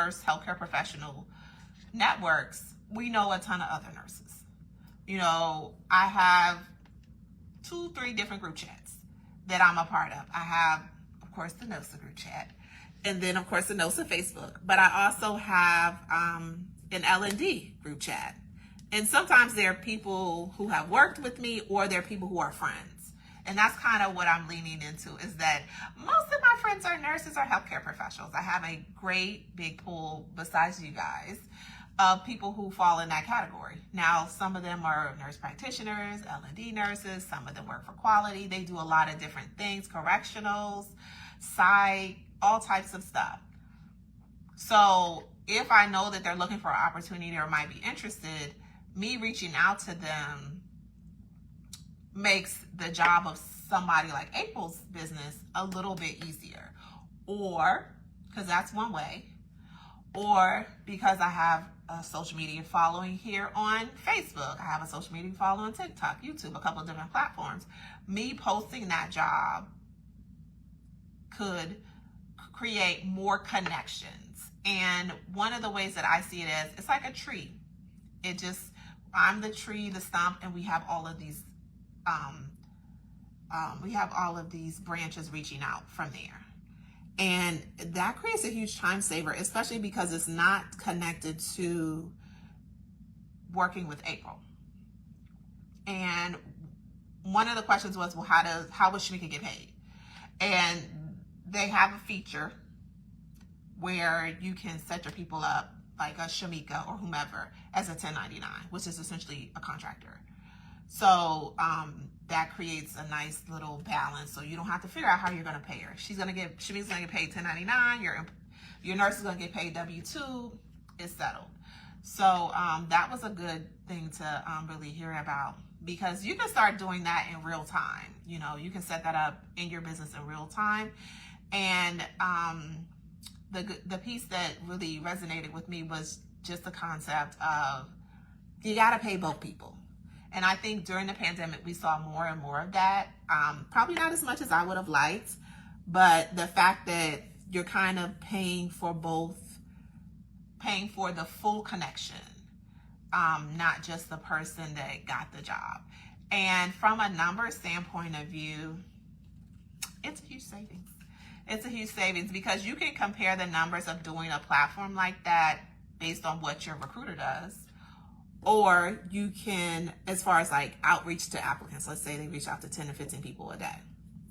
nurse healthcare professional networks, we know a ton of other nurses. You know, I have 2-3 different group chats that I'm a part of. I have, of course, the NOSA group chat, and then, of course, the NOSA Facebook. But I also have an L&D group chat. And sometimes there are people who have worked with me, or there are people who are friends. And that's kind of what I'm leaning into, is that most of my friends are nurses or healthcare professionals. I have a great big pool, besides you guys, of people who fall in that category. Now, some of them are nurse practitioners, L&D nurses. Some of them work for quality. They do a lot of different things, correctionals, psych, all types of stuff. So if I know that they're looking for an opportunity or might be interested, me reaching out to them makes the job of somebody like April's business a little bit easier. Or, because that's one way, or because I have a social media following here on Facebook. I have a social media following on TikTok, YouTube, a couple of different platforms. Me posting that job could create more connections. And one of the ways that I see it as, it's like a tree. It just, I'm the tree, the stump, and we have all of these branches reaching out from there. And that creates a huge time saver, especially because it's not connected to working with April. And one of the questions was, well, how would Shamika get paid? And they have a feature where you can set your people up, like a Shamika or whomever, as a 1099, which is essentially a contractor. So that creates a nice little balance. So you don't have to figure out how you're going to pay her. Shami's going to get paid 1099. Your nurse is going to get paid W-2. It's settled. So that was a good thing to really hear about, because you can start doing that in real time. You know, you can set that up in your business in real time. And the piece that really resonated with me was just the concept of you got to pay both people. And I think during the pandemic, we saw more and more of that. Probably not as much as I would have liked, but the fact that you're kind of paying for the full connection, not just the person that got the job. And from a number standpoint of view, it's a huge savings. It's a huge savings, because you can compare the numbers of doing a platform like that based on what your recruiter does. Or you can, as far as like outreach to applicants, let's say they reach out to 10 to 15 people a day,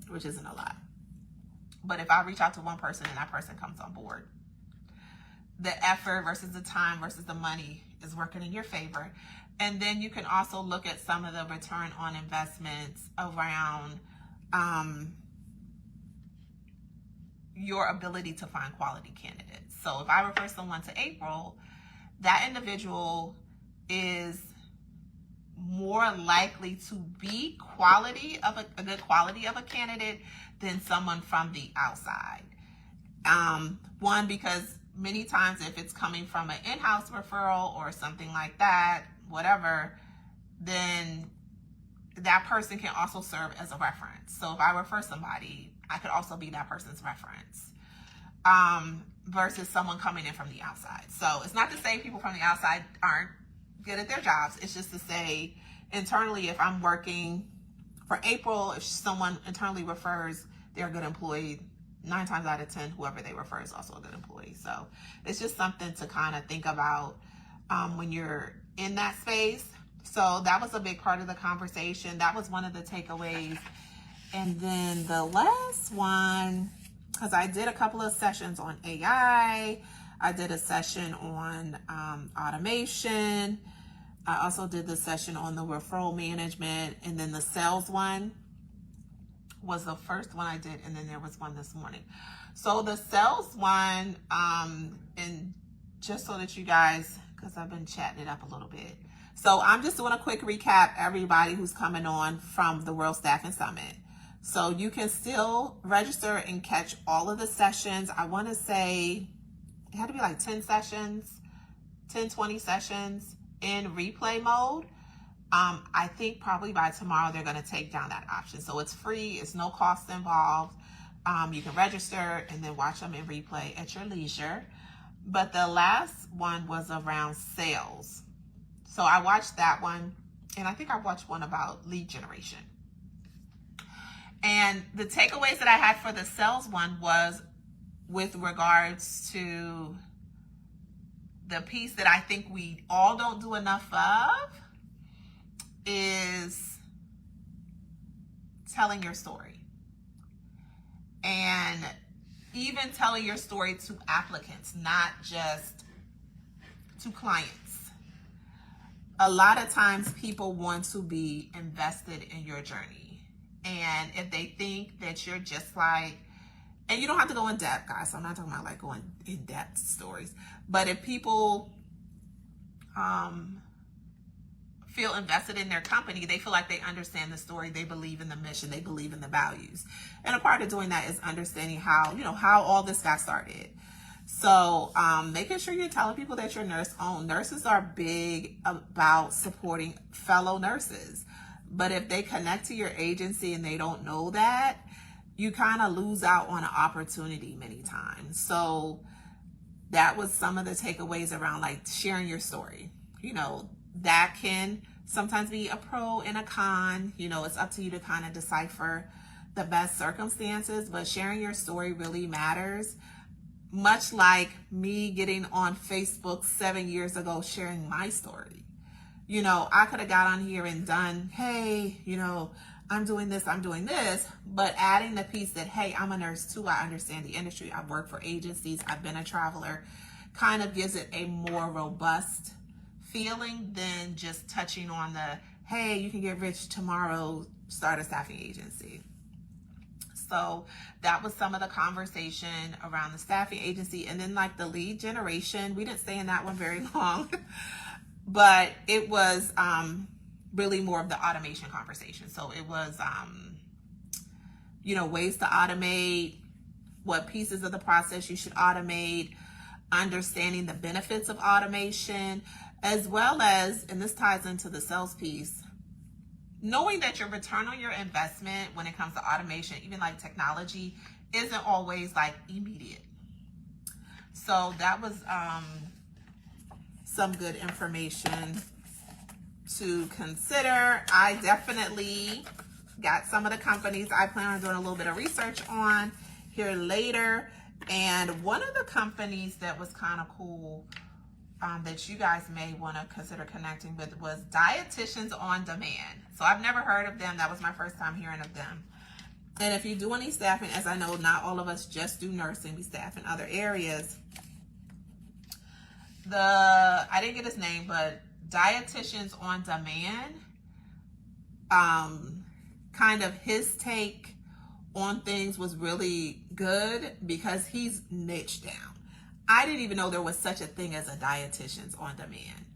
which isn't a lot. But if I reach out to one person and that person comes on board, the effort versus the time versus the money is working in your favor. And then you can also look at some of the return on investments around your ability to find quality candidates. So if I refer someone to April, that individual is more likely to be a good quality of a candidate than someone from the outside. One, because many times if it's coming from an in-house referral or something like that, whatever, then that person can also serve as a reference. So if I refer somebody, I could also be that person's reference, versus someone coming in from the outside. So it's not to say people from the outside aren't good at their jobs. It's just to say, internally, if I'm working for April, if someone internally refers, they're a good employee. 9 times out of 10, whoever they refer is also a good employee. So it's just something to kind of think about when you're in that space. So that was a big part of the conversation. That was one of the takeaways. And then the last one, because I did a couple of sessions on AI, I did a session on automation. I also did the session on the referral management, and then the sales one was the first one I did, and then there was one this morning. So the sales one, and just so that you guys, because I've been chatting it up a little bit. So I'm just doing a quick recap, everybody who's coming on from the World Staffing Summit. So you can still register and catch all of the sessions. I want to say it had to be like 10 sessions, 10, 20 sessions in replay mode. I think probably by tomorrow they're going to take down that option. So it's free. It's no cost involved. You can register and then watch them in replay at your leisure. But the last one was around sales. So I watched that one, and I think I watched one about lead generation. And the takeaways that I had for the sales one was with regards to the piece that I think we all don't do enough of is telling your story. And even telling your story to applicants, not just to clients. A lot of times people want to be invested in your journey. And if they think that you're just like, and you don't have to go in depth, guys. So I'm not talking about like going in depth stories. But if people feel invested in their company, they feel like they understand the story, they believe in the mission, they believe in the values. And a part of doing that is understanding how, how all this got started. So making sure you're telling people that you're nurse-owned. Nurses are big about supporting fellow nurses. But if they connect to your agency and they don't know that, you kind of lose out on an opportunity many times. So that was some of the takeaways around like sharing your story. That can sometimes be a pro and a con. It's up to you to kind of decipher the best circumstances, but sharing your story really matters. Much like me getting on Facebook 7 years ago, sharing my story. I could have got on here and done, hey, I'm doing this, but adding the piece that, hey, I'm a nurse too. I understand the industry. I've worked for agencies. I've been a traveler, kind of gives it a more robust feeling than just touching on the, hey, you can get rich tomorrow, start a staffing agency. So that was some of the conversation around the staffing agency. And then like the lead generation, we didn't stay in that one very long, but it was really more of the automation conversation. So it was, ways to automate, what pieces of the process you should automate, understanding the benefits of automation, as well as, and this ties into the sales piece, knowing that your return on your investment when it comes to automation, even like technology, isn't always like immediate. So that was some good information to consider. I definitely got some of the companies I plan on doing a little bit of research on here later. And one of the companies that was kind of cool that you guys may want to consider connecting with was Dietitians on Demand. So I've never heard of them. That was my first time hearing of them. And if you do any staffing, as I know, not all of us just do nursing, we staff in other areas. I didn't get his name, but Dietitians on Demand, kind of his take on things was really good because he's niched down. I didn't even know there was such a thing as a Dietitians on Demand.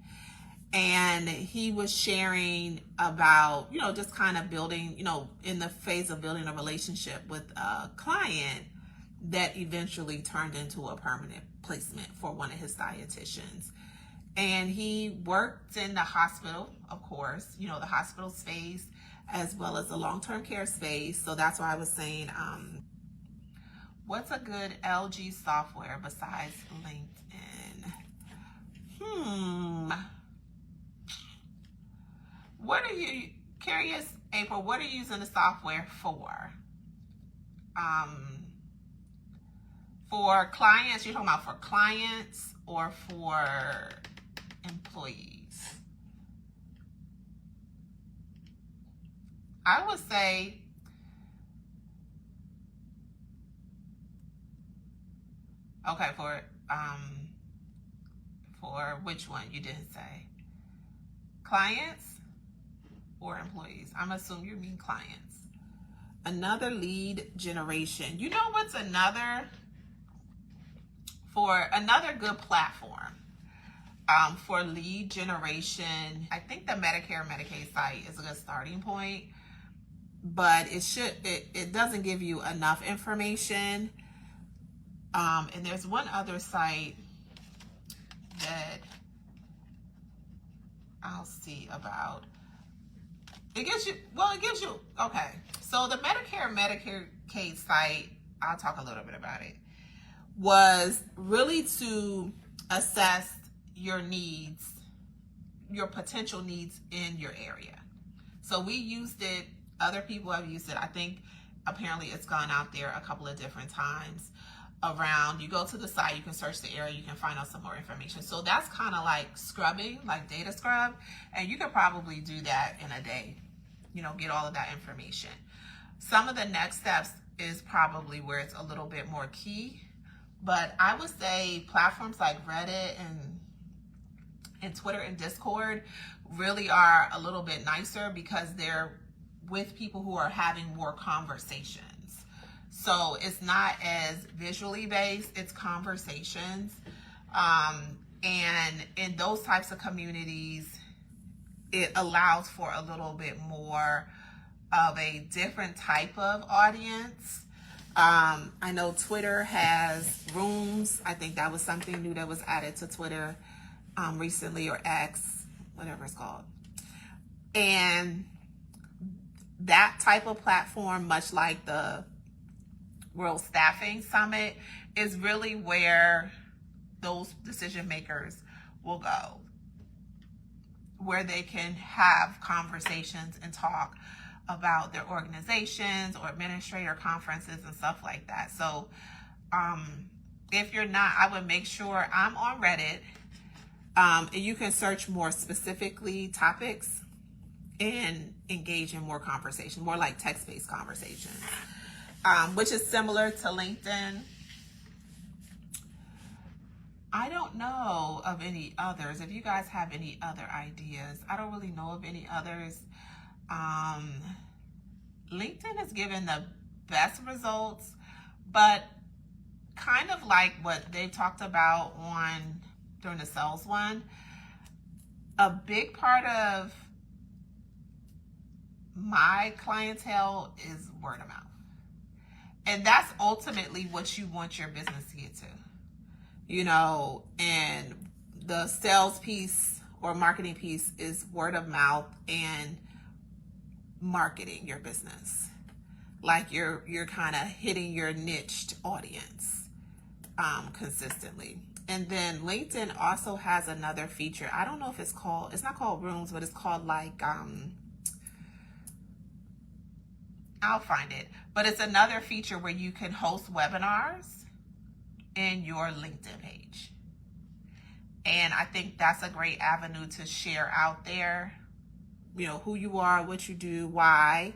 And he was sharing about, just kind of building, in the phase of building a relationship with a client that eventually turned into a permanent placement for one of his dietitians. And he worked in the hospital, of course, the hospital space, as well as the long-term care space. So that's why I was saying, what's a good LG software besides LinkedIn? What are you, curious, April, what are you using the software for? For clients, you're talking about for clients or for employees? I would say okay, for which one? You didn't say. Clients or employees? I'm assuming you mean clients. Another lead generation. You know what's another good platform for lead generation? I think the Medicare Medicaid site is a good starting point, but it doesn't give you enough information. And there's one other site that I'll see about. It gives you, okay. So the Medicare Medicaid site, I'll talk a little bit about it. was really to assess your needs, your potential needs in your area. So we used it, other people have used it. I think apparently it's gone out there a couple of different times around. You go to the site, you can search the area, you can find out some more information. So that's kind of like scrubbing, like data scrub, and you could probably do that in a day, you know, get all of that information. Some of the next steps is probably where it's a little bit more key, but I would say platforms like Reddit and Twitter and Discord really are a little bit nicer because they're with people who are having more conversations. So it's not as visually based, it's conversations. And in those types of communities, it allows for a little bit more of a different type of audience. I know Twitter has rooms. I think that was something new that was added to Twitter recently, or X, whatever it's called. And that type of platform, much like the World Staffing Summit, is really where those decision makers will go, where they can have conversations and talk about their organizations or administrator conferences and stuff like that. So if you're not, I would make sure I'm on Reddit. And you can search more specifically topics and engage in more conversation, more like text-based conversations, which is similar to LinkedIn. I don't know of any others. If you guys have any other ideas, I don't really know of any others. LinkedIn has given the best results, but kind of like what they talked about during the sales one, a big part of my clientele is word of mouth. And that's ultimately what you want your business to get to. You know, and the sales piece or marketing piece is word of mouth and marketing your business. Like you're kind of hitting your niched audience consistently. And then LinkedIn also has another feature. I don't know if it's not called rooms, but it's called like, I'll find it. But it's another feature where you can host webinars in your LinkedIn page. And I think that's a great avenue to share out there, you know, who you are, what you do, why,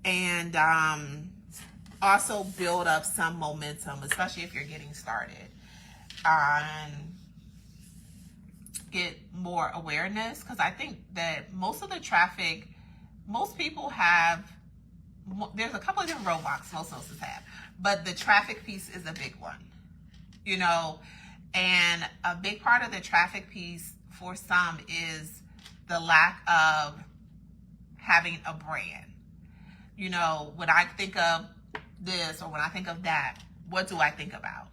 and also build up some momentum, especially if you're getting started. Get more awareness, because I think that most of the traffic, most people have, there's a couple of different roadblocks most hostess have, but the traffic piece is a big one, you know, and a big part of the traffic piece for some is the lack of having a brand. You know, when I think of this or when I think of that, what do I think about?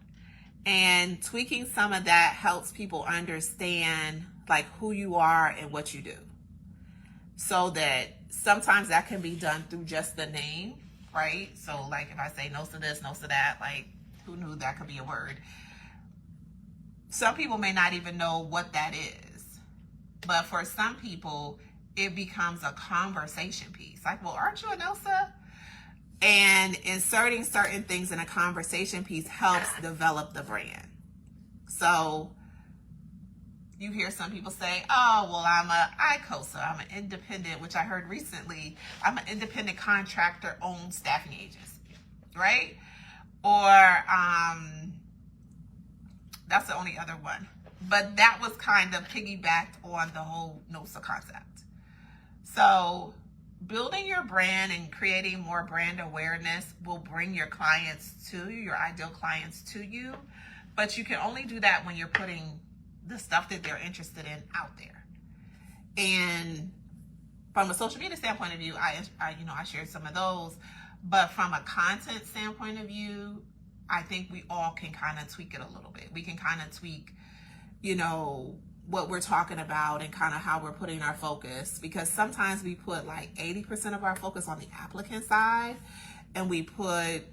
And tweaking some of that helps people understand like who you are and what you do. So that sometimes that can be done through just the name, right? So like if I say no to this, no to that, like who knew that could be a word? Some people may not even know what that is. But for some people, it becomes a conversation piece. Like, well, aren't you an Elsa? And inserting certain things in a conversation piece helps develop the brand. So you hear some people say, oh, well, I'm a ICOSA. I'm an independent, which I heard recently. I'm an independent contractor-owned staffing agency, right? Or that's the only other one. But that was kind of piggybacked on the whole NOSA concept. So building your brand and creating more brand awareness will bring your clients to you, your ideal clients to you. But you can only do that when you're putting the stuff that they're interested in out there. And from a social media standpoint of view, I shared some of those. But from a content standpoint of view, I think we all can kind of tweak it a little bit. We can kind of tweak, you know, what we're talking about and kind of how we're putting our focus, because sometimes we put like 80% of our focus on the applicant side and we put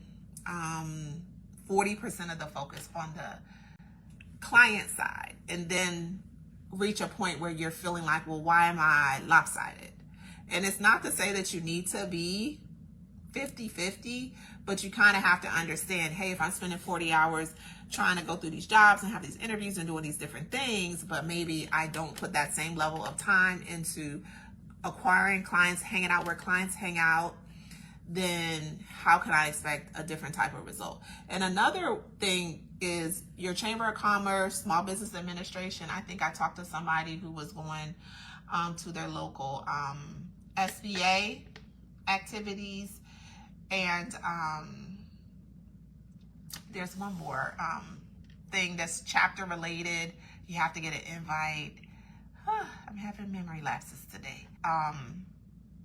40% of the focus on the client side, and then reach a point where you're feeling like, well, why am I lopsided? And it's not to say that you need to be 50-50, but you kind of have to understand, hey, if I'm spending 40 hours trying to go through these jobs and have these interviews and doing these different things, but maybe I don't put that same level of time into acquiring clients, hanging out where clients hang out, then how can I expect a different type of result? And another thing is your Chamber of Commerce, Small Business Administration. I think I talked to somebody who was going to their local SBA activities, and there's one more thing that's chapter related. You have to get an invite. I'm having memory lapses today.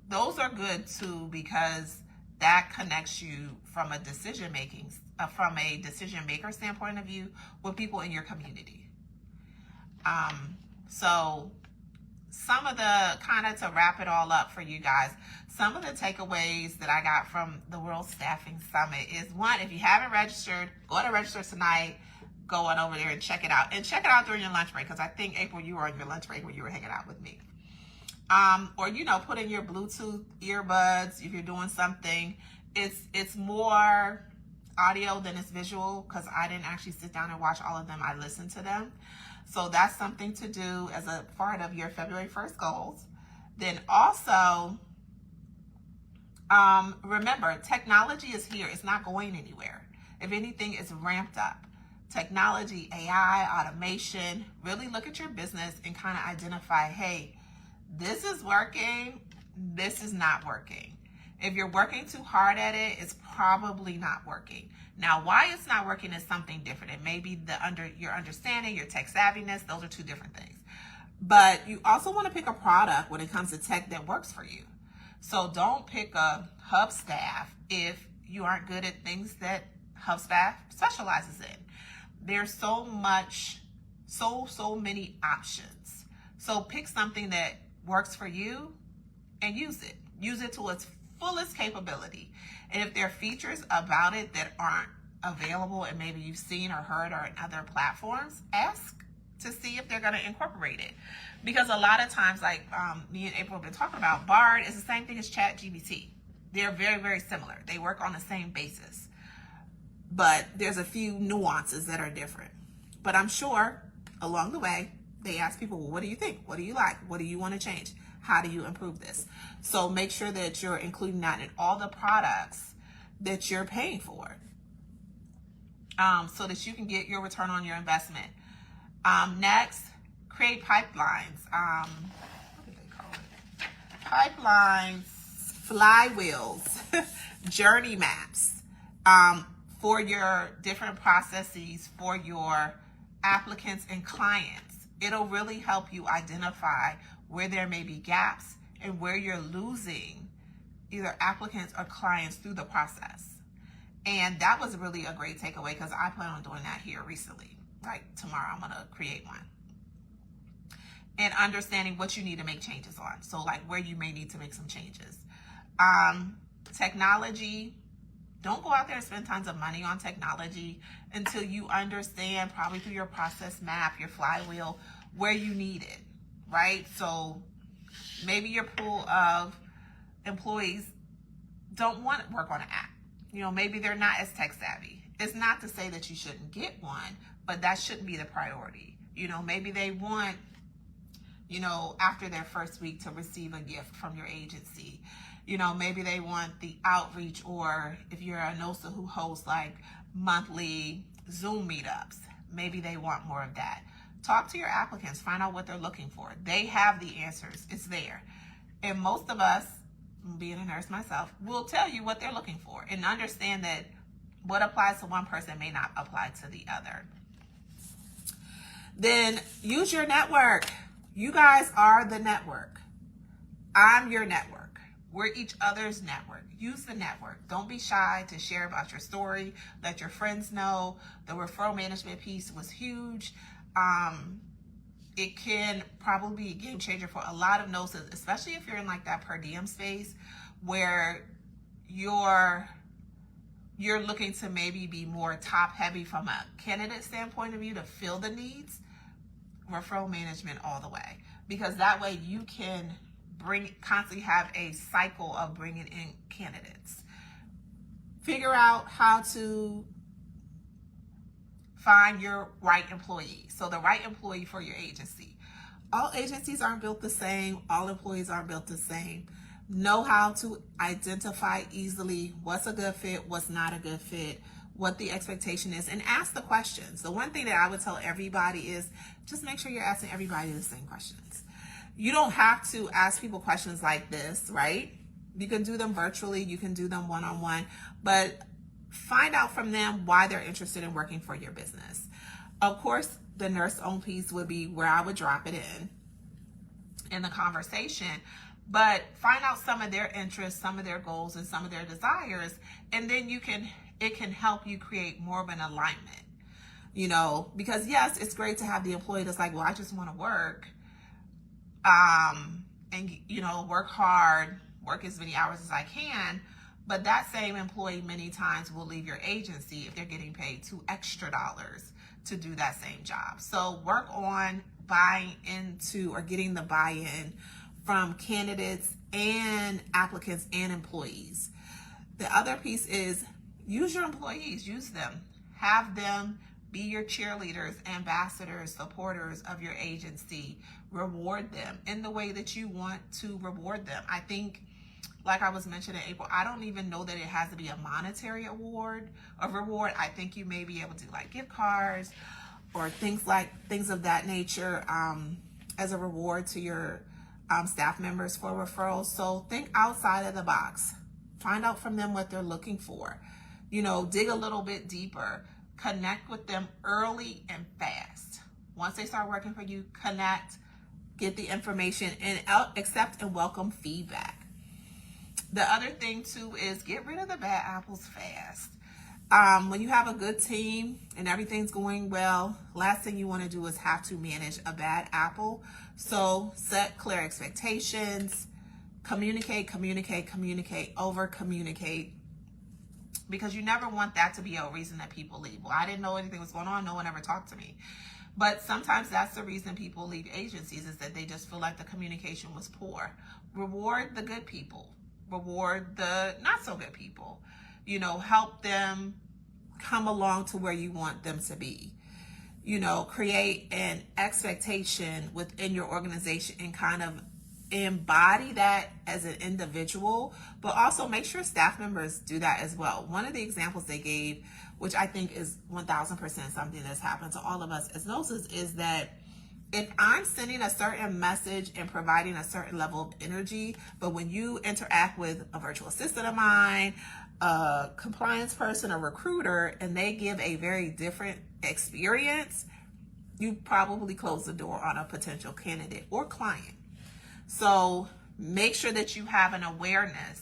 Those are good too, because that connects you from a decision maker standpoint of view with people in your community. So some of the, kind of to wrap it all up for you guys, some of the takeaways that I got from the World Staffing Summit is, one, if you haven't registered, go to register tonight. Go on over there and check it out. And check it out during your lunch break, because I think, April, you were on your lunch break when you were hanging out with me. Or, you know, put in your Bluetooth earbuds if you're doing something. It's more audio than it's visual, because I didn't actually sit down and watch all of them. I listened to them. So that's something to do as a part of your February 1st goals. Then also, remember, technology is here. It's not going anywhere. If anything, it's ramped up. Technology, AI, automation, really look at your business and kind of identify, hey, this is working, this is not working. If you're working too hard at it, it's probably not working. Now, why it's not working is something different. It may be your understanding, your tech savviness. Those are two different things. But you also want to pick a product when it comes to tech that works for you. So don't pick a HubStaff if you aren't good at things that HubStaff specializes in. There's so many options. So pick something that works for you and use it. Use it to its fullest capability. And if there are features about it that aren't available and maybe you've seen or heard or in other platforms, ask to see if they're going to incorporate it. Because a lot of times, like me and April have been talking about, Bard is the same thing as ChatGPT. They're very, very similar. They work on the same basis. But there's a few nuances that are different. But I'm sure along the way, they ask people, well, what do you think? What do you like? What do you want to change? How do you improve this? So make sure that you're including that in all the products that you're paying for, so that you can get your return on your investment. Next, create pipelines. What do they call it? Pipelines, flywheels, journey maps, for your different processes for your applicants and clients. It'll really help you identify where there may be gaps and where you're losing either applicants or clients through the process. And that was really a great takeaway, because I plan on doing that here recently. Like tomorrow, I'm gonna create one. And understanding what you need to make changes on. So like where you may need to make some changes. Technology, don't go out there and spend tons of money on technology until you understand, probably through your process map, your flywheel, where you need it, right? So maybe your pool of employees don't want to work on an app. You know, maybe they're not as tech savvy. It's not to say that you shouldn't get one, but that shouldn't be the priority. You know, maybe they want, you know, after their first week to receive a gift from your agency. You know, maybe they want the outreach, or if you're a NOSA who hosts like monthly Zoom meetups, maybe they want more of that. Talk to your applicants, find out what they're looking for. They have the answers, it's there. And most of us, being a nurse myself, will tell you what they're looking for, and understand that what applies to one person may not apply to the other. Then use your network. You guys are the network. I'm your network. We're each other's network. Use the network. Don't be shy to share about your story. Let your friends know. The referral management piece was huge. It can probably be a game changer for a lot of nurses, especially if you're in like that per diem space where your you're looking to maybe be more top heavy from a candidate standpoint of view to fill the needs, referral management all the way, because that way you can constantly have a cycle of bringing in candidates. Figure out how to find your right employee. So the right employee for your agency. All agencies aren't built the same. All employees aren't built the same. Know how to identify easily what's a good fit, what's not a good fit, what the expectation is, and ask the questions. The one thing that I would tell everybody is just make sure you're asking everybody the same questions. You don't have to ask people questions like this, right? You can do them virtually, you can do them one-on-one, but find out from them why they're interested in working for your business. Of course, the nurse-owned piece would be where I would drop it in the conversation, but find out some of their interests, some of their goals, and some of their desires, and then it can help you create more of an alignment, because yes, it's great to have the employee that's like, well, I just want to work, and work hard, work as many hours as I can, but that same employee many times will leave your agency if they're getting paid $2 extra to do that same job. So work on buying into or getting the buy-in from candidates and applicants and employees. The other piece is use your employees, use them, have them be your cheerleaders, ambassadors, supporters of your agency. Reward them in the way that you want to reward them. I think, like I was mentioning in April, I don't even know that it has to be a monetary reward. I think you may be able to like gift cards or things of that nature as a reward to your staff members for referrals. So think outside of the box. Find out from them what they're looking for. Dig a little bit deeper. Connect with them early and fast. Once they start working for you, connect, get the information, and accept and welcome feedback. The other thing too is get rid of the bad apples fast. When you have a good team and everything's going well, last thing you want to do is have to manage a bad apple. So set clear expectations, communicate, over communicate, because you never want that to be a reason that people leave. Well, I didn't know anything was going on. No one ever talked to me. But sometimes that's the reason people leave agencies, is that they just feel like the communication was poor. Reward the good people. Reward the not so good people. Help them come along to where you want them to be. Create an expectation within your organization and kind of embody that as an individual, but also make sure staff members do that as well. One of the examples they gave, which I think is 1000% something that's happened to all of us as nurses, is that if I'm sending a certain message and providing a certain level of energy, but when you interact with a virtual assistant of mine, a compliance person, a recruiter, and they give a very different experience, you probably close the door on a potential candidate or client. So make sure that you have an awareness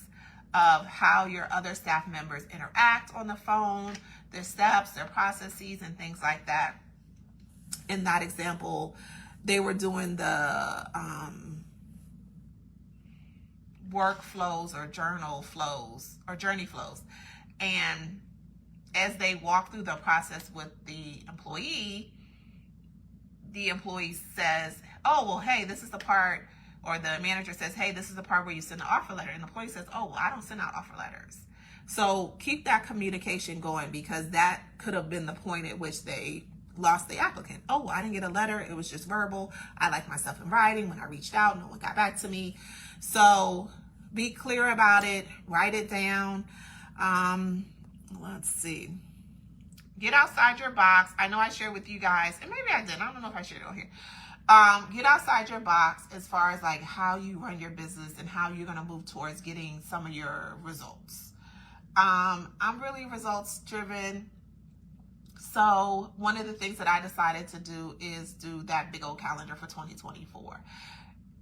of how your other staff members interact on the phone, their steps, their processes, and things like that. In that example, they were doing the workflows or journey flows. And as they walk through the process with the employee says, oh, well, hey, this is the part, or the manager says, hey, this is the part where you send an offer letter. And the employee says, oh, well, I don't send out offer letters. So keep that communication going, because that could have been the point at which they lost the applicant. Oh, well, I didn't get a letter. It was just verbal. I like my stuff in writing. When I reached out, no one got back to me. So be clear about it. Write it down. Let's see. Get outside your box. I know I shared with you guys, and maybe I didn't. I don't know if I shared it on here. Get outside your box as far as like how you run your business and how you're going to move towards getting some of your results. I'm really results driven. So one of the things that I decided to do is do that big old calendar for 2024.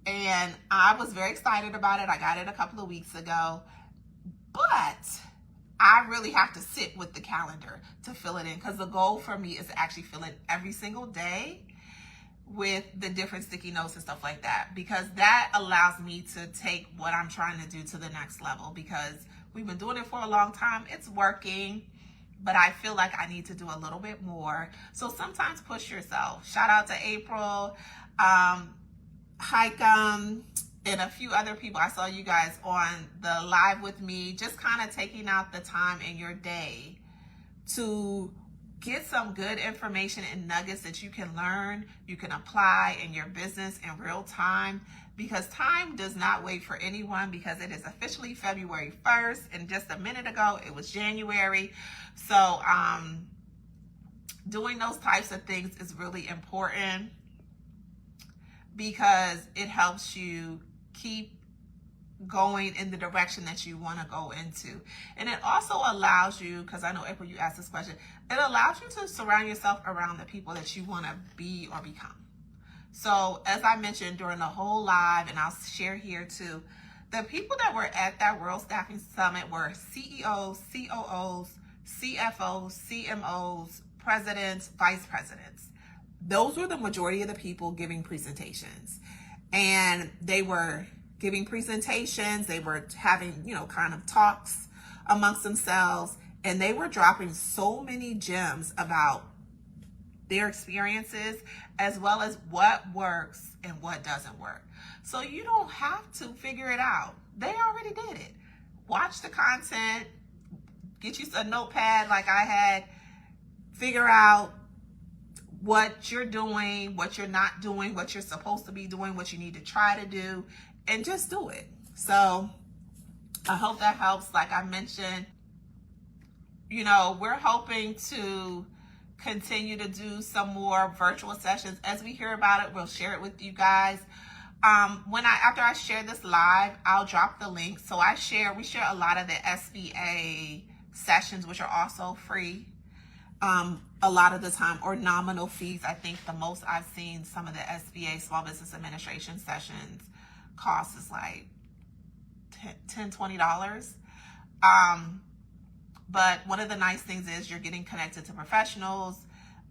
And I was very excited about it. I got it a couple of weeks ago, but I really have to sit with the calendar to fill it in, because the goal for me is to actually fill it every single day with the different sticky notes and stuff like that, because that allows me to take what I'm trying to do to the next level. Because We've been doing it for a long time. It's working, but I feel like I need to do a little bit more. So sometimes push yourself. Shout out to April, Heike, and a few other people. I saw you guys on the live with me, just kind of taking out the time in your day to get some good information and nuggets that you can learn, you can apply in your business in real time, because time does not wait for anyone, because it is officially February 1st, and just a minute ago it was January. So doing those types of things is really important, because it helps you keep going in the direction that you want to go into. And it also allows you, because I know, April, you asked this question, it allows you to surround yourself around the people that you want to be or become. So as I mentioned during the whole live, and I'll share here too, the people that were at that World Staffing Summit were CEOs, COOs, CFOs, CMOs, presidents, vice presidents. Those were the majority of the people giving presentations. And they were giving presentations, they were having, kind of talks amongst themselves, and they were dropping so many gems about their experiences, as well as what works and what doesn't work. So you don't have to figure it out. They already did it. Watch the content, get you a notepad like I had, figure out what you're doing, what you're not doing, what you're supposed to be doing, what you need to try to do, and just do it. So I hope that helps. Like I mentioned, we're hoping to continue to do some more virtual sessions. As we hear about it, we'll share it with you guys. After I share this live, I'll drop the link. So we share a lot of the SBA sessions, which are also free. A lot of the time, or nominal fees. I think the most I've seen some of the SBA Small Business Administration sessions cost is like $10, $20. But one of the nice things is you're getting connected to professionals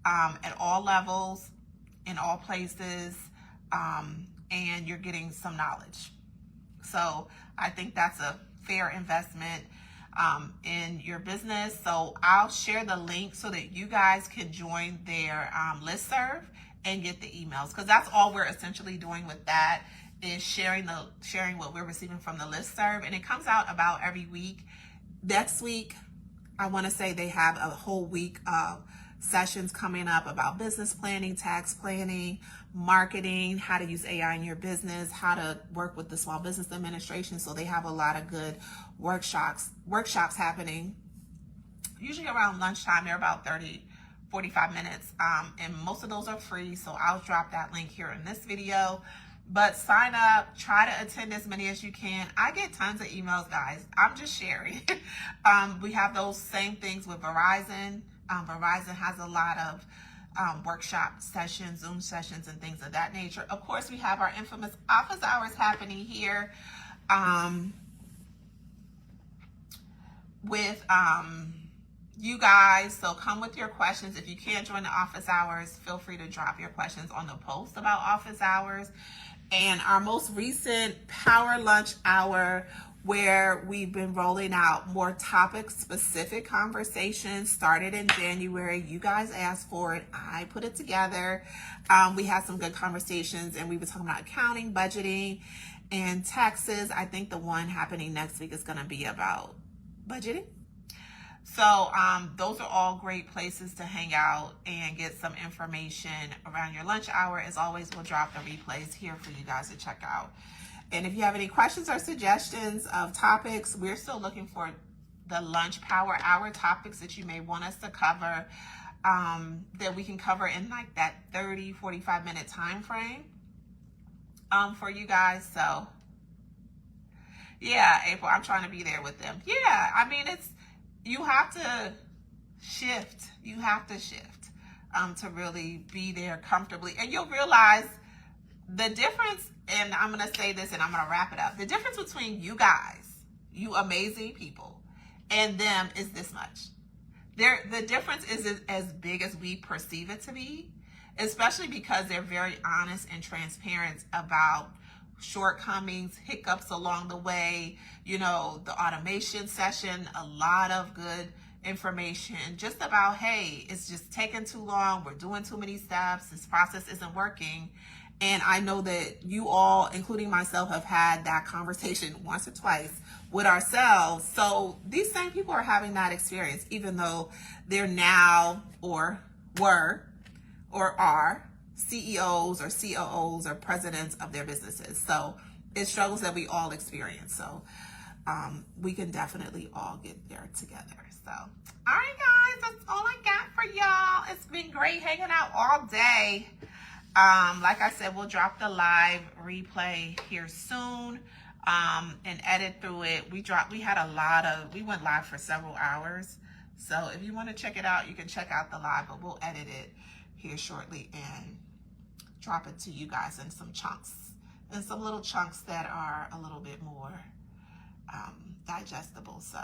at all levels, in all places, and you're getting some knowledge. So I think that's a fair investment in your business. So I'll share the link so that you guys can join their listserv and get the emails, because that's all we're essentially doing with that, is sharing what we're receiving from the listserv, and it comes out about every week. Next week, I want to say they have a whole week of sessions coming up about business planning, tax planning, marketing, how to use AI in your business, how to work with the Small Business Administration. So they have a lot of good workshops happening, usually around lunchtime. They're about 45 minutes, and most of those are free. So I'll drop that link here in this video. But sign up, try to attend as many as you can. I get tons of emails, guys. I'm just sharing. We have those same things with Verizon. Verizon has a lot of workshop sessions, Zoom sessions, and things of that nature. Of course, we have our infamous office hours happening here with you guys. So come with your questions. If you can't join the office hours, feel free to drop your questions on the post about office hours. And our most recent Power Lunch Hour, where we've been rolling out more topic-specific conversations, started in January. You guys asked for it. I put it together. We had some good conversations, and we were talking about accounting, budgeting, and taxes. I think the one happening next week is going to be about budgeting. So those are all great places to hang out and get some information around your lunch hour. As always, we'll drop the replays here for you guys to check out. And if you have any questions or suggestions of topics, we're still looking for the lunch power hour topics that you may want us to cover, that we can cover in like that 30-45 minute time frame for you guys. So yeah, April, I'm trying to be there with them. Yeah, I mean, you have to shift. You have to shift to really be there comfortably. And you'll realize the difference, and I'm going to say this and I'm going to wrap it up. The difference between you guys, you amazing people, and them is this much. The difference is as big as we perceive it to be, especially because they're very honest and transparent about shortcomings, hiccups along the way, the automation session, a lot of good information just about, hey, it's just taking too long, we're doing too many steps, this process isn't working. And I know that you all, including myself, have had that conversation once or twice with ourselves. So these same people are having that experience, even though they're now or were or are CEOs or COOs or presidents of their businesses. So it's struggles that we all experience. So we can definitely all get there together. So, all right, guys, that's all I got for y'all. It's been great hanging out all day. Like I said, we'll drop the live replay here soon and edit through it. We went live for several hours. So if you want to check it out, you can check out the live, but we'll edit it here shortly and drop it to you guys in some chunks, and some little chunks that are a little bit more digestible. So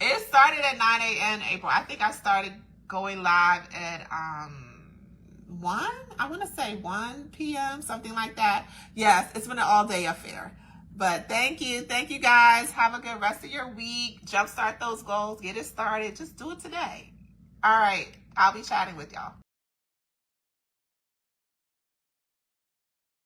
it started at 9 a.m. April. I think I started going live at 1 p.m., something like that. Yes, it's been an all-day affair. But thank you guys. Have a good rest of your week. Jumpstart those goals, get it started. Just do it today. All right, I'll be chatting with y'all.